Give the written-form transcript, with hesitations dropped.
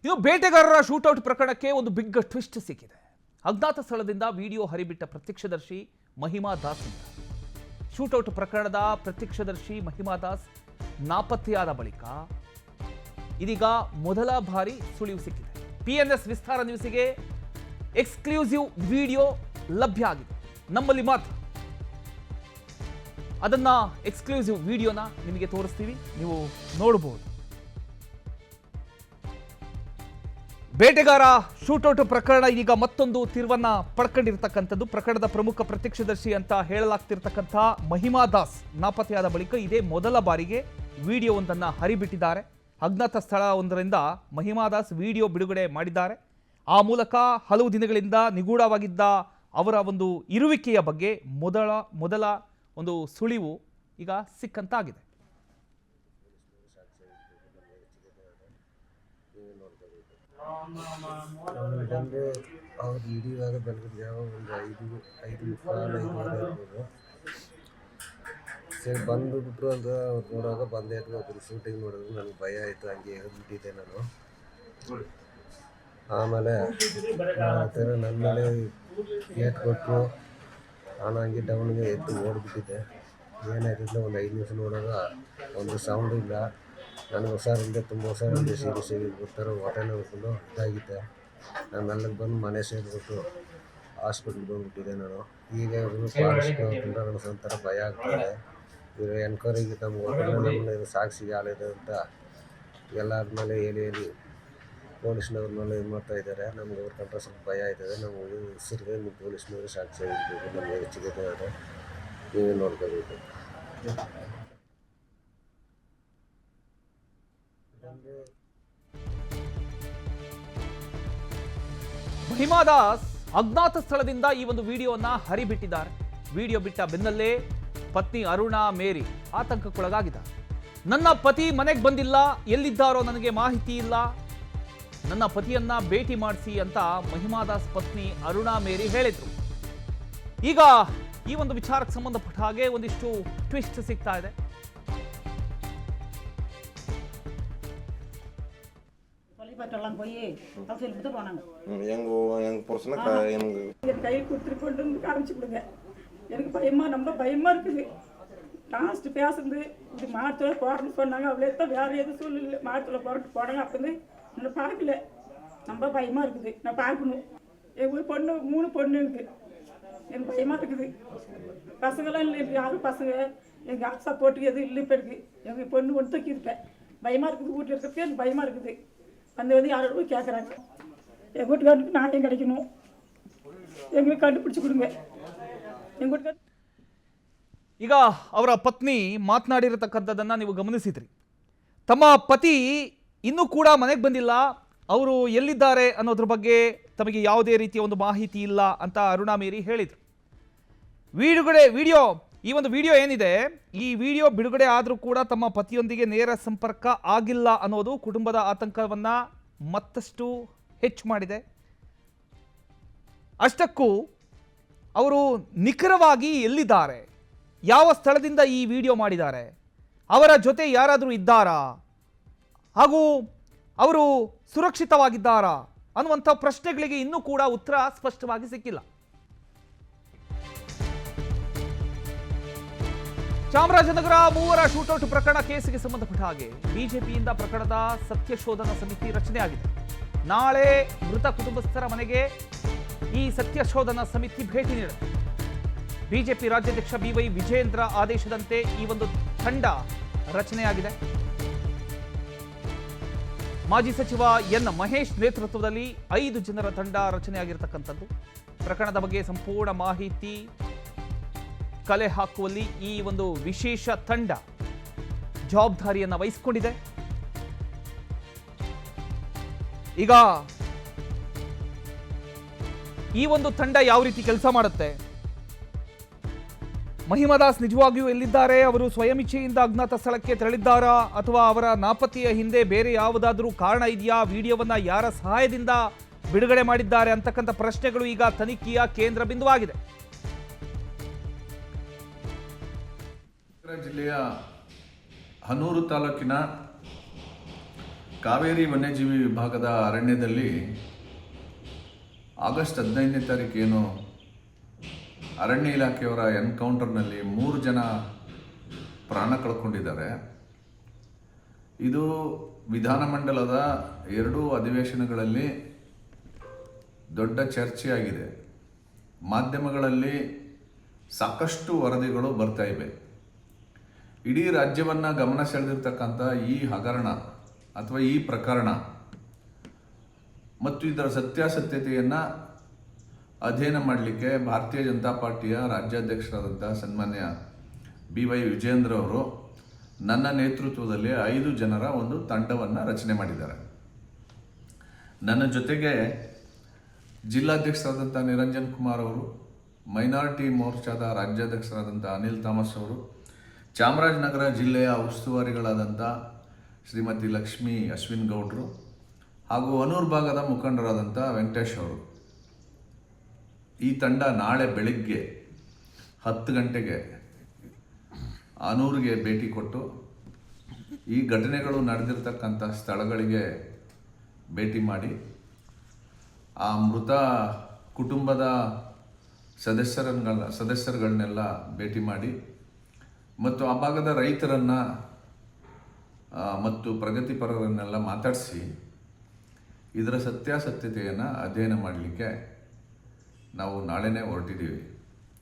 ಇದು ಬೇಟೆಗಾರರ ಶೂಟೌಟ್ ಪ್ರಕರಣಕ್ಕೆ ಒಂದು ಬಿಗ್ ಟ್ವಿಸ್ಟ್ ಸಿಕ್ಕಿದೆ. ಅಜ್ಞಾತ ಸ್ಥಳದಿಂದ ವಿಡಿಯೋ ಹರಿಬಿಟ್ಟ ಪ್ರತ್ಯಕ್ಷದರ್ಶಿ ಮಹಿಮಾ ದಾಸ್ ಅಂತ. ಶೂಟೌಟ್ ಪ್ರಕರಣದ ಪ್ರತ್ಯಕ್ಷದರ್ಶಿ ಮಹಿಮಾ ದಾಸ್ ನಾಪತ್ತೆಯಾದ ಬಳಿಕ ಇದೀಗ ಮೊದಲ ಬಾರಿ ಸುಳಿವು ಸಿಕ್ಕಿದೆ. PNS ವಿಸ್ತಾರ ನ್ಯೂಸಿಗೆ ಎಕ್ಸ್ಕ್ಲೂಸಿವ್ ವಿಡಿಯೋ ಲಭ್ಯ ಆಗಿದೆ. ನಮ್ಮಲ್ಲಿ ಮಾತ್ರ ಅದನ್ನ ಎಕ್ಸ್ಕ್ಲೂಸಿವ್ ವಿಡಿಯೋನ ನಿಮಗೆ ತೋರಿಸ್ತೀವಿ, ನೀವು ನೋಡಬಹುದು. ಬೇಟೆಗಾರ ಶೂಟೌಟ್ ಪ್ರಕರಣ ಈಗ ಮತ್ತೊಂದು ತಿರುವನ್ನ ಪಡ್ಕೊಂಡಿರ್ತಕ್ಕಂಥದ್ದು. ಪ್ರಕರಣದ ಪ್ರಮುಖ ಪ್ರತ್ಯಕ್ಷದರ್ಶಿ ಅಂತ ಹೇಳಲಾಗ್ತಿರ್ತಕ್ಕಂಥ ಮಹಿಮಾ ದಾಸ್ ನಾಪತ್ತೆಯಾದ ಬಳಿಕ ಇದೇ ಮೊದಲ ಬಾರಿಗೆ ವಿಡಿಯೋವೊಂದನ್ನ ಹರಿಬಿಟ್ಟಿದ್ದಾರೆ. ಅಜ್ಞಾತ ಸ್ಥಳ ಒಂದರಿಂದ ಮಹಿಮಾ ದಾಸ್ ವಿಡಿಯೋ ಬಿಡುಗಡೆ ಮಾಡಿದ್ದಾರೆ. ಆ ಮೂಲಕ ಹಲವು ದಿನಗಳಿಂದ ನಿಗೂಢವಾಗಿದ್ದ ಅವರ ಒಂದು ಇರುವಿಕೆಯ ಬಗ್ಗೆ ಮೊದಲ ಒಂದು ಸುಳಿವು ಈಗ ಸಿಕ್ಕಂತಾಗಿದೆ. ಬಂದು ಅವ್ರು ಹಿಡಿಯುವಾಗ ಬಂದಿದ್ದು ಯಾವ ಒಂದು 5:45 ಇರ್ಬೋದು. ಸರಿ ಬಂದುಬಿಟ್ರು ಅಂತ ಅವ್ರು ನೋಡುವಾಗ ಬಂದೇ ಇದ್ರು. ಒಬ್ಬರು ಶೂಟಿಂಗ್ ನೋಡಿದ್ರು, ನನಗೆ ಭಯ ಆಯಿತು, ಹಂಗೆ ಎದ್ಬಿಟ್ಟಿದ್ದೆ ನಾನು. ಆಮೇಲೆ ನನ್ನ ಮೇಲೆ ಏಟ್ ಕೊಟ್ಟರು. ನಾನು ಹಂಗೆ ಡೌನ್ಗೆ ಎದ್ದು ಓಡಿಬಿಟ್ಟಿದ್ದೆ. ಏನಾಯ್ತಿಲ್ಲ, ಒಂದು 5 ನಿಮಿಷ ನೋಡುವಾಗ ಒಂದು ಸೌಂಡ್ ಇಲ್ಲ. ನನಗೆ ಹುಷಾರಿಲ್ಲದೆ, ತುಂಬ ಹುಷಾರಿಲ್ಲದೆ ಸೀರಿಯಸ್ ಆಗಿ ಬರ್ತಾರೆ. ಹೊಟ್ಟೆ ನೋಡ್ಕೊಂಡು ಇದಾಗಿದ್ದೆ. ನಾನು ಮೆಲ್ಲಗೆ ಬಂದು ಮನೆ ಸೇರಿಬಿಟ್ಟು ಹಾಸ್ಪಿಟ್ಲಿಗೆ ಬಂದುಬಿಟ್ಟಿದ್ದೆ ನಾನು. ಈಗ ಇವ್ರನ್ನ ಪಾಲಿಸ್ಕೊಂಡ್ರೆ ನನಗೆ ಒಂಥರ ಭಯ ಆಗ್ತದೆ. ಇವರು ಎನ್ಕ್ವೈರಿಗೆ ನಮ್ಗೆ ನಮ್ಮನ್ನ ಇದು ಸಾಕ್ಷಿಗೆ ಆಳಿದೆ ಅಂತ ಎಲ್ಲರ ಮೇಲೆ ಹೇಳಿ ಪೊಲೀಸ್ನವ್ರ ಮೇಲೆ ಇದು ಮಾಡ್ತಾ ಇದ್ದಾರೆ. ನಮ್ಗೆ ಅವ್ರ ಕಂಡ್ರೆ ಸ್ವಲ್ಪ ಭಯ ಆಯ್ತದೆ. ನಮಗೆ ಹೆಸರಿಗೆ ನಿಮ್ಮ ಪೊಲೀಸ್ನವರು ಸಾಕ್ಷಿ ಆಗಿರ್ಬೇಕು, ನಮಗೆ ಹೆಚ್ಚಿಗೆ ಇದೆ, ನೀವೇ ನೋಡ್ಕೋಬೇಕು. ಮಹಿಮಾ ದಾಸ್ ಅಜ್ಞಾತ ಸ್ಥಳದಿಂದ ಈ ಒಂದು ವಿಡಿಯೋವನ್ನ ಹರಿಬಿಟ್ಟಿದ್ದಾರೆ. ವಿಡಿಯೋ ಬಿಟ್ಟ ಬೆನ್ನಲ್ಲೇ ಪತ್ನಿ ಅರುಣಾ ಮೇರಿ ಆತಂಕಕ್ಕೊಳಗಾಗಿದ್ದಾರೆ. ನನ್ನ ಪತಿ ಮನೆಗೆ ಬಂದಿಲ್ಲ, ಎಲ್ಲಿದ್ದಾರೋ ನನಗೆ ಮಾಹಿತಿ ಇಲ್ಲ, ನನ್ನ ಪತಿಯನ್ನ ಭೇಟಿ ಮಾಡಿಸಿ ಅಂತ ಮಹಿಮಾ ದಾಸ್ ಪತ್ನಿ ಅರುಣಾ ಮೇರಿ ಹೇಳಿದ್ರು. ಈಗ ಈ ಒಂದು ವಿಚಾರಕ್ಕೆ ಸಂಬಂಧಪಟ್ಟ ಹಾಗೆ ಒಂದಿಷ್ಟು ಟ್ವಿಸ್ಟ್ ಸಿಗ್ತಾ ಇದೆ. கை கொடுத்துட்டு காமிச்சு கொடுங்க. எனக்கு பயமா, ரொம்ப பயமா இருக்குது. லாஸ்ட் பேசுறது இது மாரத்தில் போறேன்னு சொன்னாங்க. அவளே தான் வேற எதுவும் சொல்லல. மாரத்தில் போறட்டு போனாங்க. அப்போ நான் பார்க்கல. ரொம்ப பயமா இருக்குது. நான் பார்க்கணும். எங்கள் பொண்ணு 3 பொண்ணு இருக்குது. எனக்கு பயமா இருக்குது. பசங்களாம் இல்லை, யாரும் பசங்க எங்கள் ஆசா போட்டு எதுவும் இல்லை. இப்போ இருக்குது எங்கள் பொண்ணு ஒன்று தூக்கி இருப்பேன். பயமா இருக்குது. வீட்டில் இருக்கிறதுக்கு எனக்கு பயமா இருக்குது. வந்து யாரோட போய் கேட்குறாங்க. எங்கள் வீட்டுக்காரனுக்கு நாணயம் கிடைக்கணும், எங்களுக்கு கண்டுபிடிச்சி கொடுங்க. எங்கள் வீட்டுக்கார ಈಗ ಅವರ ಪತ್ನಿ ಮಾತನಾಡಿರತಕ್ಕಂಥದ್ದನ್ನು ನೀವು ಗಮನಿಸಿದ್ರಿ. ತಮ್ಮ ಪತಿ ಇನ್ನೂ ಕೂಡ ಮನೆಗೆ ಬಂದಿಲ್ಲ, ಅವರು ಎಲ್ಲಿದ್ದಾರೆ ಅನ್ನೋದ್ರ ಬಗ್ಗೆ ತಮಗೆ ಯಾವುದೇ ರೀತಿಯ ಒಂದು ಮಾಹಿತಿ ಇಲ್ಲ ಅಂತ ಅರುಣಾ ಮೇರಿ ಹೇಳಿದರು. ಈ ಒಂದು ವಿಡಿಯೋ ಏನಿದೆ, ಈ ವಿಡಿಯೋ ಬಿಡುಗಡೆ ಆದರೂ ಕೂಡ ತಮ್ಮ ಪತಿಯೊಂದಿಗೆ ನೇರ ಸಂಪರ್ಕ ಆಗಿಲ್ಲ ಅನ್ನೋದು ಕುಟುಂಬದ ಆತಂಕವನ್ನು ಮತ್ತಷ್ಟು ಹೆಚ್ಚು ಮಾಡಿದೆ. ಅಷ್ಟಕ್ಕೂ ಅವರು ನಿಖರವಾಗಿ ಎಲ್ಲಿದ್ದಾರೆ, ಯಾವ ಸ್ಥಳದಿಂದ ಈ ವಿಡಿಯೋ ಮಾಡಿದ್ದಾರೆ, ಅವರ ಜೊತೆ ಯಾರಾದರೂ ಇದ್ದಾರಾ, ಹಾಗೂ ಅವರು ಸುರಕ್ಷಿತವಾಗಿದ್ದಾರಾ ಅನ್ನುವಂಥ ಪ್ರಶ್ನೆಗಳಿಗೆ ಇನ್ನೂ ಕೂಡ ಉತ್ತರ ಸ್ಪಷ್ಟವಾಗಿ ಸಿಕ್ಕಿಲ್ಲ. ಚಾಮರಾಜನಗರ ಮೂವರ ಶೂಟೌಟ್ ಪ್ರಕರಣ ಕೇಸಿಗೆ ಸಂಬಂಧಪಟ್ಟ ಹಾಗೆ ಬಿಜೆಪಿಯಿಂದ ಪ್ರಕರಣದ ಸತ್ಯಶೋಧನಾ ಸಮಿತಿ ರಚನೆಯಾಗಿದೆ. ನಾಳೆ ಮೃತ ಕುಟುಂಬಸ್ಥರ ಮನೆಗೆ ಈ ಸತ್ಯಶೋಧನಾ ಸಮಿತಿ ಭೇಟಿ ನೀಡುತ್ತೆ. ಬಿಜೆಪಿ ರಾಜ್ಯಾಧ್ಯಕ್ಷ BY ವಿಜೇಂದ್ರ ಆದೇಶದಂತೆ ಈ ಒಂದು ತಂಡ ರಚನೆಯಾಗಿದೆ. ಮಾಜಿ ಸಚಿವ ಎನ್ ಮಹೇಶ್ ನೇತೃತ್ವದಲ್ಲಿ 5 ಜನರ ತಂಡ ರಚನೆಯಾಗಿರತಕ್ಕಂಥದ್ದು. ಪ್ರಕರಣದ ಬಗ್ಗೆ ಸಂಪೂರ್ಣ ಮಾಹಿತಿ ಕಲೆ ಹಾಕುವಲ್ಲಿ ಈ ಒಂದು ವಿಶೇಷ ತಂಡ ಜವಾಬ್ದಾರಿಯನ್ನು ವಹಿಸಿಕೊಂಡಿದೆ. ಈಗ ಈ ಒಂದು ತಂಡ ಯಾವ ರೀತಿ ಕೆಲಸ ಮಾಡುತ್ತೆ, ಮಹಿಮಾ ದಾಸ್ ನಿಜವಾಗಿಯೂ ಎಲ್ಲಿದ್ದಾರೆ, ಅವರು ಸ್ವಯಂ ಇಚ್ಛೆಯಿಂದ ಅಜ್ಞಾತ ಸ್ಥಳಕ್ಕೆ ತೆರಳಿದ್ದಾರಾ ಅಥವಾ ಅವರ ನಾಪತ್ತೆಯ ಹಿಂದೆ ಬೇರೆ ಯಾವುದಾದ್ರೂ ಕಾರಣ ಇದೆಯಾ, ವಿಡಿಯೋವನ್ನ ಯಾರ ಸಹಾಯದಿಂದ ಬಿಡುಗಡೆ ಮಾಡಿದ್ದಾರೆ ಅಂತಕ್ಕಂಥ ಪ್ರಶ್ನೆಗಳು ಈಗ ತನಿಖೆಯ ಕೇಂದ್ರ ಬಿಂದುವಾಗಿದೆ. ಜಿಲ್ಲೆಯ ಹನೂರು ತಾಲೂಕಿನ ಕಾವೇರಿ ವನ್ಯಜೀವಿ ವಿಭಾಗದ ಅರಣ್ಯದಲ್ಲಿ ಆಗಸ್ಟ್ 15ನೇ ತಾರೀಕೇನು ಅರಣ್ಯ ಇಲಾಖೆಯವರ ಎನ್ಕೌಂಟರ್ನಲ್ಲಿ 3 ಜನ ಪ್ರಾಣ ಕಳ್ಕೊಂಡಿದ್ದಾರೆ. ಇದು ವಿಧಾನಮಂಡಲದ 2 ಅಧಿವೇಶನಗಳಲ್ಲಿ ದೊಡ್ಡ ಚರ್ಚೆಯಾಗಿದೆ. ಮಾಧ್ಯಮಗಳಲ್ಲಿ ಸಾಕಷ್ಟು ವರದಿಗಳು ಬರ್ತಾ ಇವೆ. ಇಡೀ ರಾಜ್ಯವನ್ನು ಗಮನ ಸೆಳೆದಿರ್ತಕ್ಕಂಥ ಈ ಹಗರಣ ಅಥವಾ ಈ ಪ್ರಕರಣ ಮತ್ತು ಇದರ ಸತ್ಯಾಸತ್ಯತೆಯನ್ನು ಅಧ್ಯಯನ ಮಾಡಲಿಕ್ಕೆ ಭಾರತೀಯ ಜನತಾ ಪಾರ್ಟಿಯ ರಾಜ್ಯಾಧ್ಯಕ್ಷರಾದಂಥ ಸನ್ಮಾನ್ಯ BY ವಿಜೇಂದ್ರ ಅವರು ನನ್ನ ನೇತೃತ್ವದಲ್ಲಿ 5 ಜನರ ಒಂದು ತಂಡವನ್ನು ರಚನೆ ಮಾಡಿದ್ದಾರೆ. ನನ್ನ ಜೊತೆಗೆ ಜಿಲ್ಲಾಧ್ಯಕ್ಷರಾದಂಥ ನಿರಂಜನ್ ಕುಮಾರ್ ಅವರು, ಮೈನಾರಿಟಿ ಮೋರ್ಚಾದ ರಾಜ್ಯಾಧ್ಯಕ್ಷರಾದಂಥ ಅನಿಲ್ ಥಾಮಸ್ ಅವರು, ಚಾಮರಾಜನಗರ ಜಿಲ್ಲೆಯ ಉಸ್ತುವಾರಿಗಳಾದಂಥ ಶ್ರೀಮತಿ ಲಕ್ಷ್ಮೀ ಅಶ್ವಿನ್ ಗೌಡ್ರು ಹಾಗೂ ಅನೂರು ಭಾಗದ ಮುಖಂಡರಾದಂಥ ವೆಂಕಟೇಶ್ ಅವರು. ಈ ತಂಡ ನಾಳೆ ಬೆಳಗ್ಗೆ 10 ಗಂಟೆಗೆ ಆನೂರಿಗೆ ಭೇಟಿ ಕೊಟ್ಟು ಈ ಘಟನೆಗಳು ನಡೆದಿರ್ತಕ್ಕಂಥ ಸ್ಥಳಗಳಿಗೆ ಭೇಟಿ ಮಾಡಿ ಆ ಮೃತ ಕುಟುಂಬದ ಸದಸ್ಯರುಗಳನ್ನೆಲ್ಲ ಭೇಟಿ ಮಾಡಿ ಮತ್ತು ಆ ಭಾಗದ ರೈತರನ್ನು ಮತ್ತು ಪ್ರಗತಿಪರರನ್ನೆಲ್ಲ ಮಾತಾಡಿಸಿ ಇದರ ಸತ್ಯಾಸತ್ಯತೆಯನ್ನು ಅಧ್ಯಯನ ಮಾಡಲಿಕ್ಕೆ ನಾವು ನಾಳೆನೇ ಹೊರಟಿದ್ದೀವಿ.